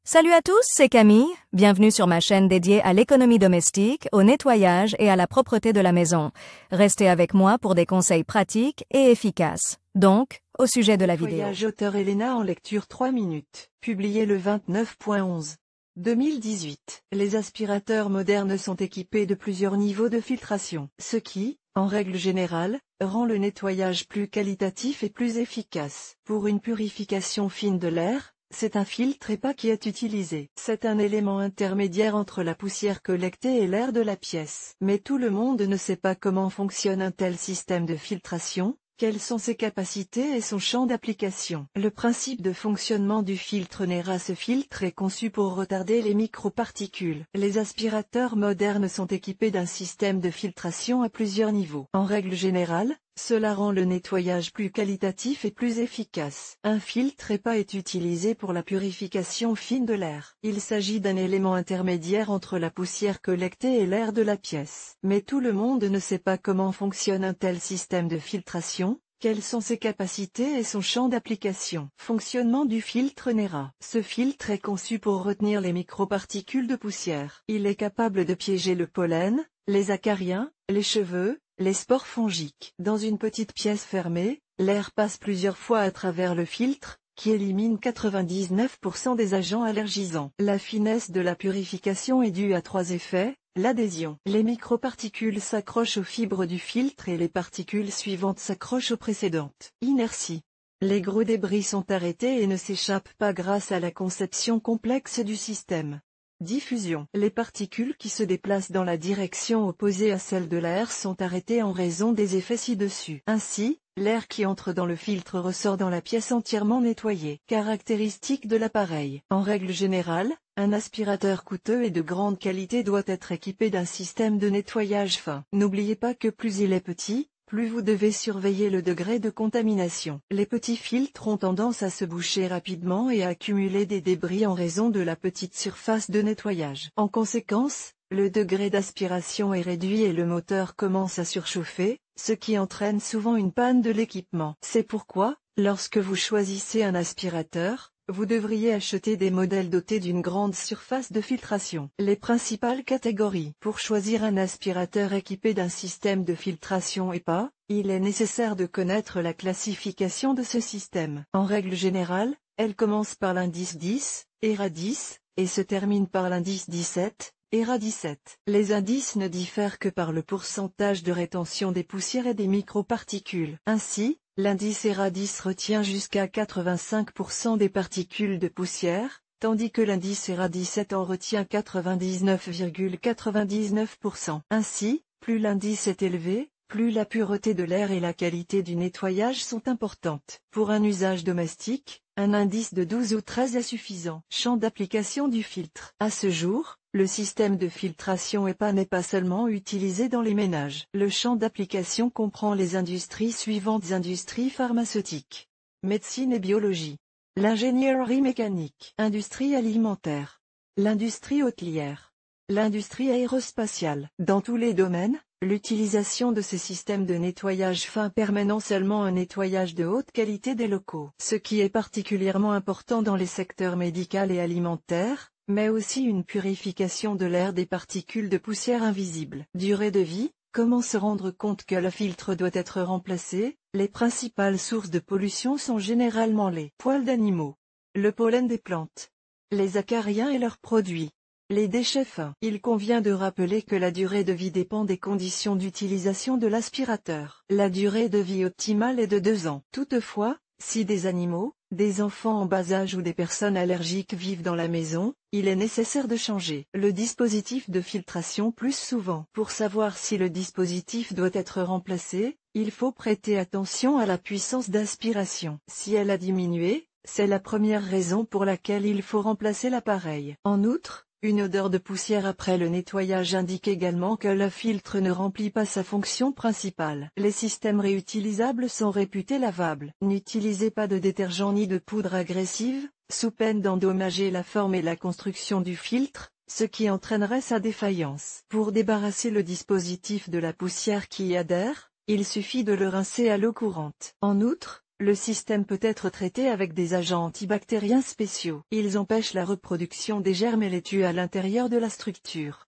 Salut à tous, c'est Camille. Bienvenue sur ma chaîne dédiée à l'économie domestique, au nettoyage et à la propreté de la maison. Restez avec moi pour des conseils pratiques et efficaces. Donc, au sujet de la vidéo. Nettoyage auteur Elena en lecture 3 minutes. Publié le 29.11. 2018. Les aspirateurs modernes sont équipés de plusieurs niveaux de filtration, ce qui, en règle générale, rend le nettoyage plus qualitatif et plus efficace. Pour une purification fine de l'air, c'est un filtre HEPA qui est utilisé. C'est un élément intermédiaire entre la poussière collectée et l'air de la pièce. Mais tout le monde ne sait pas comment fonctionne un tel système de filtration. Quelles sont ses capacités et son champ d'application? Le principe de fonctionnement du filtre NERA. Ce filtre est conçu pour retarder les microparticules. Les aspirateurs modernes sont équipés d'un système de filtration à plusieurs niveaux. En règle générale, cela rend le nettoyage plus qualitatif et plus efficace. Un filtre HEPA est utilisé pour la purification fine de l'air. Il s'agit d'un élément intermédiaire entre la poussière collectée et l'air de la pièce. Mais tout le monde ne sait pas comment fonctionne un tel système de filtration. Quelles sont ses capacités et son champ d'application? Fonctionnement du filtre NERA. Ce filtre est conçu pour retenir les microparticules de poussière. Il est capable de piéger le pollen, les acariens, les cheveux, les spores fongiques. Dans une petite pièce fermée, l'air passe plusieurs fois à travers le filtre, qui élimine 99% des agents allergisants. La finesse de la purification est due à 3 effets. L'adhésion. Les microparticules s'accrochent aux fibres du filtre et les particules suivantes s'accrochent aux précédentes. Inertie. Les gros débris sont arrêtés et ne s'échappent pas grâce à la conception complexe du système. Diffusion. Les particules qui se déplacent dans la direction opposée à celle de l'air sont arrêtées en raison des effets ci-dessus. Ainsi, l'air qui entre dans le filtre ressort dans la pièce entièrement nettoyée. Caractéristiques de l'appareil. En règle générale, un aspirateur coûteux et de grande qualité doit être équipé d'un système de nettoyage fin. N'oubliez pas que plus il est petit, plus vous devez surveiller le degré de contamination. Les petits filtres ont tendance à se boucher rapidement et à accumuler des débris en raison de la petite surface de nettoyage. En conséquence, le degré d'aspiration est réduit et le moteur commence à surchauffer, ce qui entraîne souvent une panne de l'équipement. C'est pourquoi, lorsque vous choisissez un aspirateur, vous devriez acheter des modèles dotés d'une grande surface de filtration. Les principales catégories. Pour choisir un aspirateur équipé d'un système de filtration HEPA, il est nécessaire de connaître la classification de ce système. En règle générale, elle commence par l'indice 10, ERA 10, et se termine par l'indice 17, ERA 17. Les indices ne diffèrent que par le pourcentage de rétention des poussières et des microparticules. Ainsi, l'indice ERA 10 retient jusqu'à 85% des particules de poussière, tandis que l'indice ERA 17 en retient 99,99%. Ainsi, plus l'indice est élevé, plus la pureté de l'air et la qualité du nettoyage sont importantes. Pour un usage domestique, un indice de 12 ou 13 est suffisant. Champ d'application du filtre. À ce jour, le système de filtration HEPA n'est pas seulement utilisé dans les ménages. Le champ d'application comprend les industries suivantes: industrie pharmaceutique, médecine et biologie, l'ingénierie mécanique, industrie alimentaire, l'industrie hôtelière, l'industrie aérospatiale. Dans tous les domaines, l'utilisation de ces systèmes de nettoyage fin permet non seulement un nettoyage de haute qualité des locaux, ce qui est particulièrement important dans les secteurs médical et alimentaire, mais aussi une purification de l'air des particules de poussière invisibles. Durée de vie. Comment se rendre compte que le filtre doit être remplacé? Les principales sources de pollution sont généralement les poils d'animaux, le pollen des plantes, les acariens et leurs produits, les déchets fins. Il convient de rappeler que la durée de vie dépend des conditions d'utilisation de l'aspirateur. La durée de vie optimale est de 2 ans. Toutefois, si des animaux, des enfants en bas âge ou des personnes allergiques vivent dans la maison, il est nécessaire de changer le dispositif de filtration plus souvent. Pour savoir si le dispositif doit être remplacé, il faut prêter attention à la puissance d'aspiration. Si elle a diminué, c'est la première raison pour laquelle il faut remplacer l'appareil. En outre, une odeur de poussière après le nettoyage indique également que le filtre ne remplit pas sa fonction principale. Les systèmes réutilisables sont réputés lavables. N'utilisez pas de détergent ni de poudre agressive, sous peine d'endommager la forme et la construction du filtre, ce qui entraînerait sa défaillance. Pour débarrasser le dispositif de la poussière qui y adhère, il suffit de le rincer à l'eau courante. En outre, Le système peut être traité avec des agents antibactériens spéciaux. Ils empêchent la reproduction des germes et les tuent à l'intérieur de la structure.